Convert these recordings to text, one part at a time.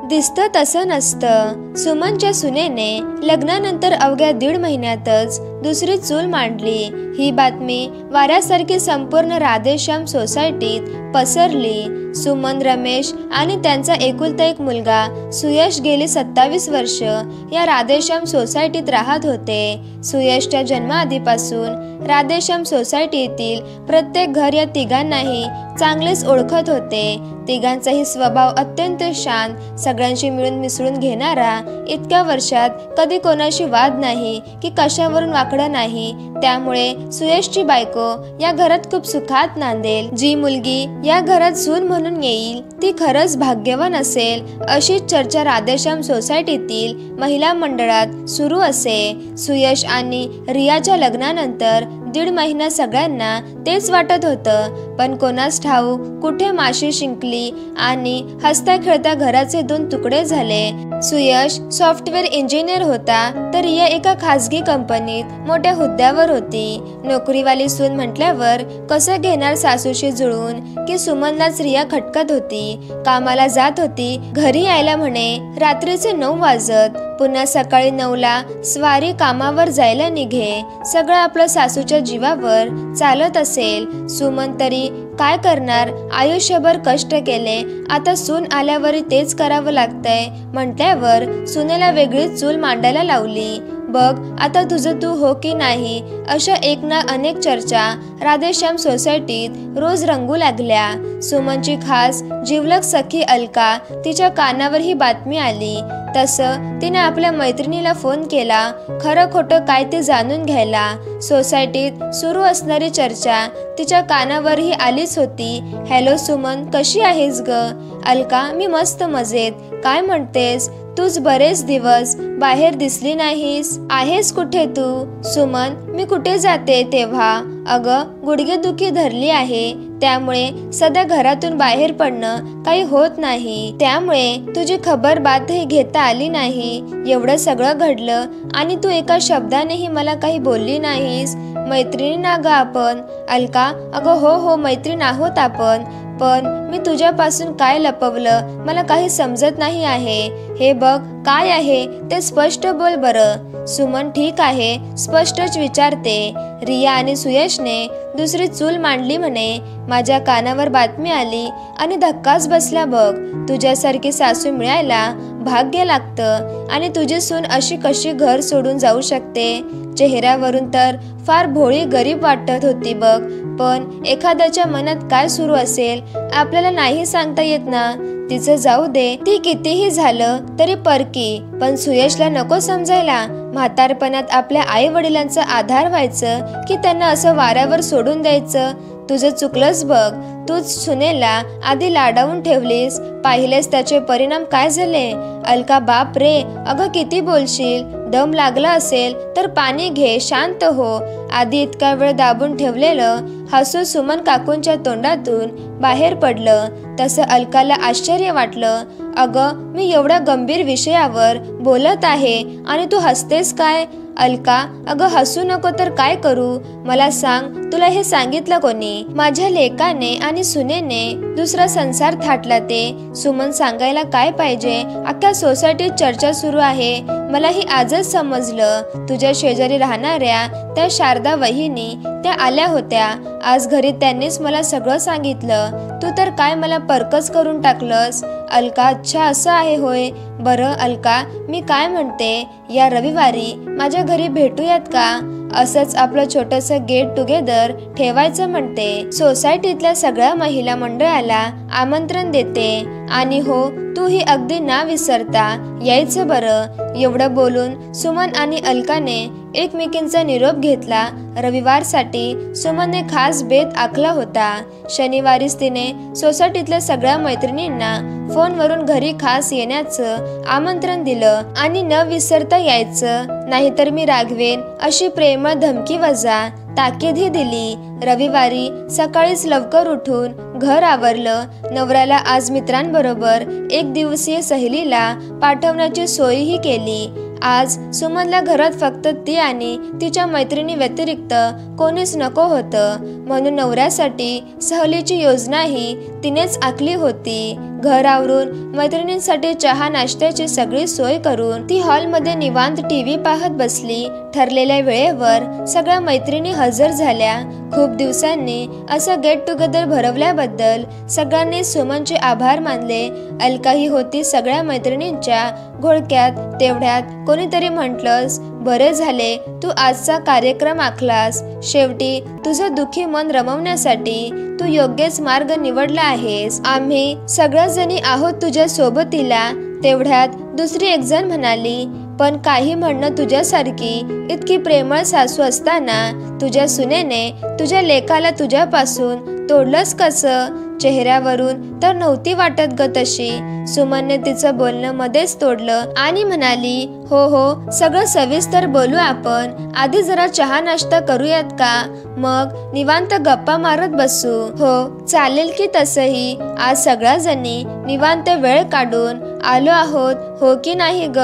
दिसतं तसं नसतं. सुमनच्या सुनेने लग्नानंतर अवघ्या 1.5 महिन्यातच दुसरी चूल मांडली. ही बातमी वाऱ्यासारखी संपूर्ण राधेश्याम सोसायटीत पसरली. सुमन, रमेश आणि त्यांचा एकुलता एक मुलगा सुयश गेली 27 वर्ष या राधेश्याम सोसायटीत राहत होते. सुयशच्या जन्माआधीपासून राधेश्याम सोसायटीतील प्रत्येक घर या तिघांनाही चांगलेच ओळखत होते. तिघांचाही स्वभाव अत्यंत शांत, सगळ्यांशी मिळून मिसळून घेणारा. इतक्या वर्षात कधी कोणाशी वाद नाही की कशावरून वाकडं नाही. त्यामुळे सुयशची बायको या घरात खूप सुखात नांदेल. जी मुलगी या घरात सून म्हणून येईल ती खरंच भाग्यवान असेल, अशी चर्चा राधेश्याम सोसायटीतील महिला मंडळात सुरू असे. सुयश आणि रियाच्या लग्नानंतर 1.5 महिना सगळ्यांना तेच वाटत होतं. पण कोणास ठाऊक कुठे माशी शिंकली आणि हसता खेळता घराचे 2 तुकडे झाले. सुयश सॉफ्टवेअर इंजिनियर होता तर रिया एका खासगी कंपनीत मोठ्या हुद्द्यावर होती. नोकरीवाली सून म्हटल्यावर कसं घेणार सासूशी जुळून की सुमनलाच रिया खटकत होती. कामाला जात होती, घरी यायला म्हणे रात्रीचे 9 वाजत. पुन्हा सकाळी 9ला स्वारी कामावर जायला निघे. सगळं आपलं सासूच्या जीवावर चालत असेल. सुमन तरी काय करणार, आयुष्यभर कष्ट केले, आता सून आल्यावरही तेच करावं लागतंय म्हटल्यावर सुनेला वेगळीच चूल मांडायला लावली. बघ आता तुझं तू हो की नाही, अशा एक ना अनेक चर्चा राधेश्याम सोसायटीत रोज रंगू लागल्या. सुमनची खास जिवलग सखी अलका, तिच्या कानावर ही बातमी आली. तसं तिने आपल्या मैत्रिणीला फोन केला, खरं खोटं काय ते जाणून घ्यायला. सोसायटीत सुरू असणारी चर्चा तिच्या कानावरही आलीच होती. हॅलो सुमन, कशी आहेस ग? अलका, मी मस्त मजेत. काय म्हणतेस? तूच बरेच दिवस बाहेर दिसली नाहीस. आहेस कुठे तू? सुमन, मी कुठे जाते तेव्हा? अगं गुडघेदुखी धरली आहे, त्यामुळे सध्या घरातून बाहेर पडणं काही होत नाही. त्यामुळे तुझी खबर बातही घेता आली नाही. एवढं सगळं घडलं आणि तू एका शब्दानेही मला काही बोलली नाहीस. मैत्रिणी ना ग आपण? अलका, अगं हो मैत्रीण आहोत आपण. पण मी तुझ्यापासून काय लपवलं मला काही समजत नाही आहे. हे बघ काय आहे ते स्पष्ट बोल बरं. सुमन, ठीक आहे, स्पष्टच विचारते. रिया आणि सुयशने दुसरी चूल मांडली म्हणे. माझ्या कानावर बातमी आली आणि धक्काच बसला बघ. तुझ्यासारखी सासू मिळायला भाग्य लागतं आणि तुझी सून अशी कशी घर सोडून जाऊ शकते? चेहऱ्यावरून तर फार भोळी गरीब वाटत होती बघ. पण एखाद्याच्या मनात काय सुरू असेल आपल्याला नाही सांगता येत ना. तिचं जाऊ दे, ती कितीही झालं तरी परकी. पण सुयशला नको समजायला. म्हातारपणात आपल्या आई वडिलांचा आधार व्हायचं की त्यांना असं वाऱ्यावर सोडून द्यायचं? तुझं चुकलंच बघ. तूच सुनेला आधी लाडावून ठेवलीस, पाहिलेस त्याचे परिणाम काय झाले. अलका, बाप रे, अगं किती बोलशील. दम लागला असेल तर पाणी घे, शांत हो. आधी इतका वेळ दाबून ठेवलेलं हसू सुमन काकूंच्या तोंडातून बाहेर पडलं. तसं अलकाला आश्चर्य वाटलं. अगं मी एवढ्या गंभीर विषयावर बोलत आहे आणि तू हसतेस काय? अलका, अगं हसू नको तर काय करू? मला सांग, तुला हे सांगितलं कोणी? माझ्या लेकाने आणि सुनेने दुसरा संसार थाटला ते. सुमन, सांगायला काय पाहिजे? अख्ख्या सोसायटीत चर्चा सुरू आहे. मला ही आजच समजलं. तुझ्या शेजारी राहणाऱ्या त्या शारदा वहिनी त्या आल्या होत्या आज घरी. त्यांनीच मला सगळं सांगितलं. तू तर काय मला परकच करून टाकलंस. अलका, अच्छा असं आहे होय. बरं अलका, मी काय म्हणते, या रविवारी माझ्या घरी भेटूयात का? असंच आपलं छोटंसं गेट टुगेदर ठेवायचं म्हणते. सोसायटीतल्या सगळ्या महिला मंडळाला आमंत्रण देते आणि हो, तूही अगदी ना विसरता यायचं बरं. एवढं बोलून सुमन आणि अलकाने एकमेकींचा निरोप घेतला. रविवारसाठी सुमनने खास बेत आखला होता. शनिवारीच तिने सोसायटीतल्या सगळ्या मैत्रिणींना फोनवरून घरी खास येण्याचं आमंत्रण दिलं आणि न विसरता यायचं, नाहीतर मी रागवेन अशी प्रेमळ धमकी वजा ताकीदही दिली. रविवारी सकाळीच लवकर उठून घर आवरलं. नवऱ्याला आज मित्रांबरोबर 1 दिवसीय सहलीला पाठवण्याची सोयही केली. आज सुमनला घरात फक्त ती आणि तिच्या मैत्रिणी व्यतिरिक्त कोणीच नको होतं. म्हणून नवऱ्यासाठी सहलीची योजनाही तिनेच आखली होती. घर आवरून मैत्रिणींसाठी चहा नाश्त्याची सगळी सोय करून ती हॉलमध्ये निवांत टीव्ही पाहत बसली. ठरलेल्या वेळेवर सगळ्या मैत्रिणी हजर झाल्या. खूप दिवसांनी असं गेट टुगेदर भरवल्याबद्दल सगळ्यांनी सुमनचे आभार मानले. अलकाही होती सगळ्या मैत्रिणींच्या घोळक्यात. तेवढ्यात कोणीतरी म्हटलंच, बरे झाले तू आजचा कार्यक्रम आखलास. शेवटी तुझं दुःखी मन रमवण्यासाठी तू योग्यच मार्ग निवडला आहेस. आम्ही सगळ्याजणी आहोत तुझ्या सोबतीला. तेवढ्यात दुसरी एक जण म्हणाली, पण काही म्हणणं तुझ्यासारखी इतकी प्रेमळ सासू असताना तुझ्या सुनेने तुझ्या लेकाला तुझ्यापासून तोडलंच कसं? चेहऱ्यावरून तर नव्हती वाटत ग तशी. सुमनने तिचं बोलणं मध्येच तोडलं आणि म्हणाली, हो सगळं सविस्तर बोलू आपण. आधी जरा चहा नाश्ता करूयात का? मग निवांत गप्पा मारत बसू. हो चालेल की. तसंही आज सगळ्या जणी निवांत वेळ काढून आलो आहोत, हो की नाही ग?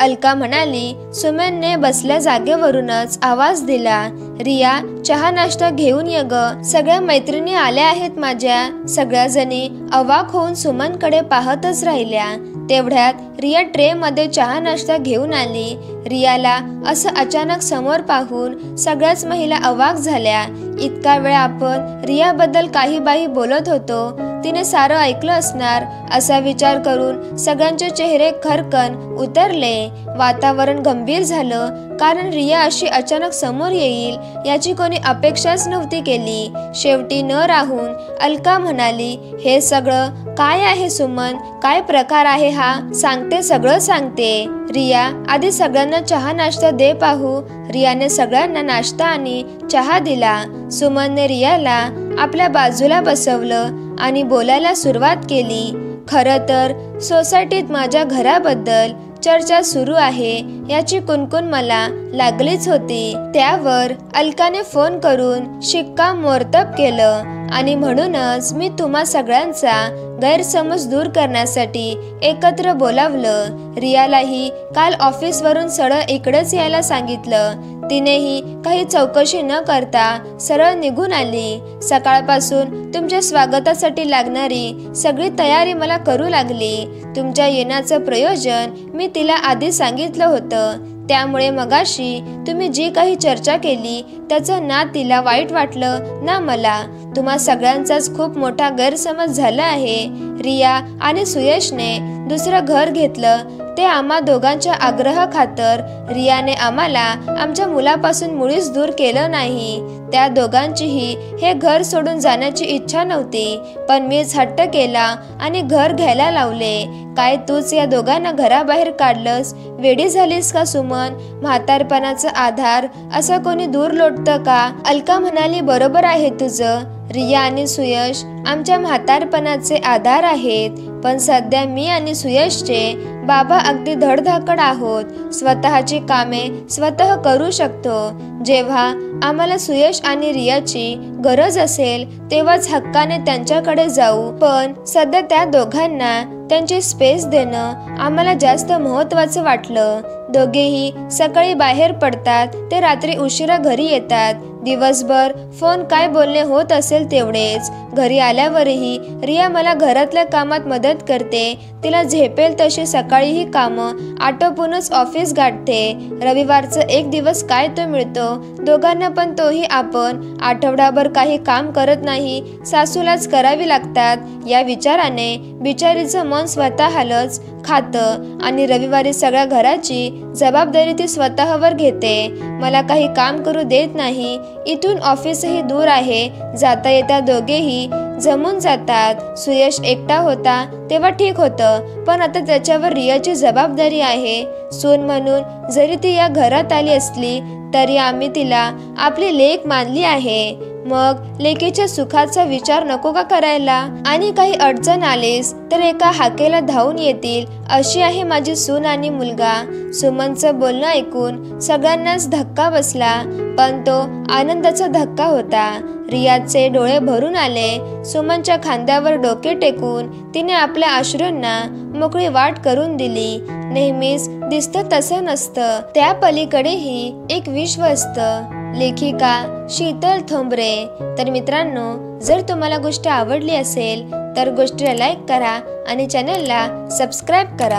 अलका म्हणाली. सुमनने बसल्या जागेवरूनच आवाज दिला, रिया चहा नाश्ता घेऊन ये ग. सगळ्या मैत्रिणी आल्या आहेत माझ्या. सगळ्या जणी अवाक होऊन सुमनकडे पाहतच राहिल्या. तेवढ्यात रिया ट्रे मध्ये चहा नाश्ता घेऊन आली. रियाला असं अचानक समोर पाहून सगळ्याच महिला अवाक झाल्या. इतका वेळ आपण रियाबद्दल काही बाही बोलत होतो, तिने सारं ऐकलं असणार असा विचार करून सगळ्यांचे चेहरे खरकन उतरले. वातावरण गंभीर झालं, कारण रिया अशी अचानक समोर येईल याची कोणी अपेक्षाच नव्हती केली. शेवटी न राहून अलका म्हणाली, हे सगळं काय आहे सुमन? काय प्रकार आहे हा? सांगते, सगळं सांगते. रिया आधी सगळ्यांना चहा नाश्ता दे पाहू. रियाने सगळ्यांना नाश्ता आणि चहा दिला. सुमनने रियाला आपल्या बाजूला बसवलं आणि बोलायला सुरुवात केली. खरं तर सोसायटीत माझ्या घराबद्दल चर्चा सुरू आहे याची कुणकुण मला लागलीच होती. त्यावर अलकाने फोन करून शिक्कामोर्तब केलं आणि म्हणूनच मी तुम्हा सगळ्यांचा गैरसमज दूर करण्यासाठी एकत्र बोलावलं. रियालाही काल ऑफिसवरून सरळ इकडेच यायला सांगितलं. तिनेही काही चौकशी न करता सरळ निघून आली. सकाळपासून तुमच्या स्वागतासाठी लागणारी सगळी तयारी मला करू लागली. तुमच्या येण्याचं प्रयोजन मी तिला आधी सांगितलं होतं. त्यामुळे मगाशी तुम्ही जी काही चर्चा केली त्याचं ना तिला वाईट वाटलं ना मला. तुम्हा सगळ्यांचाच खूप मोठा गैरसमज झाला आहे. रिया आणि सुयशने दुसरं घर घेतलं ते आम्हा दोघांच्या आग्रहाखातर. रियाने आम्हाला आमच्या मुलापासून मुळीच दूर केलं नाही. त्या दोघांचीही हे घर सोडून जाण्याची इच्छा नव्हती, पण मीच हट्ट केला आणि घर घ्यायला लावले. काय तूच या दोघांना घराबाहेर काढलंस? वेडी झालीस का सुमन? म्हातारपणाचा आधार असं कोणी दूर लोटतं का? अलका म्हणाली, बरोबर आहे तुझं. रिया आणि सुयश आमच्या म्हातारपणाचे आधार आहेत, पण सध्या मी आणि सुयशचे बाबा अगदी धडधाकड आहोत. स्वतःची कामे स्वतः करू शकतो. जेव्हा आम्हाला सुयश आणि रियाची गरज असेल तेव्हाच हक्काने त्यांच्याकडे जाऊ. पण सध्या त्या दोघांना त्यांची स्पेस देणं आम्हाला जास्त महत्त्वाचं वाटलं. दोघेही सकाळी बाहेर पडतात ते रात्री उशिरा घरी येतात. दिवसभर फोन काय बोलणे होत असेल तेवढेच. घरी आल्यावरही रिया मला घरातल्या कामात मदत करते. तिला झेपेल तशी सकाळीही कामं आटोपूनच ऑफिस गाठते. रविवारचं एक दिवस काय तो मिळतो दोघांना, पण तोही आपण आठवडाभर काही काम करत नाही, सासूलाच करावी लागतात. या विचाराने बिचारीचं मन स्वतःलाच खातं आणि रविवारी सगळ्या घराची जबाबदारी ती स्वतःवर घेते. मला काही काम करू देत नाही. इथून ऑफिसही दूर आहे. जाता येता दोघेही जमून जातात. सुयश एकटा होता तेव्हा ठीक होतं, पण आता त्याच्यावर रियाची जबाबदारी आहे. सून म्हणून जरी ती या घरात आली असली तरी आम्ही तिला आपली लेक मानली आहे. मग लेकीच्या सुखाचा विचार नको का करायला? आणि काही अडचण आलीस तर एका हाकेला धावून येतील अशी आहे माझी सून आणि मुलगा. सुमनचं बोलणं ऐकून सगळ्यांनाच धक्का बसला, पण तो आनंदाचा धक्का होता. रियाचे डोळे भरून आले. सुमनच्या खांद्यावर डोके टेकून तिने आपल्या अश्रूंना मोकळी वाट करून दिली. नेहमीच दिसतं तसं नसतं, त्या पलीकडेही एक विश्व असतं. लेखिका शीतल थोंबरे। तर मित्रांनो, जर तुम्हाला गोष्ट आवडली असेल तर गोष्टीला लाईक करा आणि चॅनलला सबस्क्राईब करा।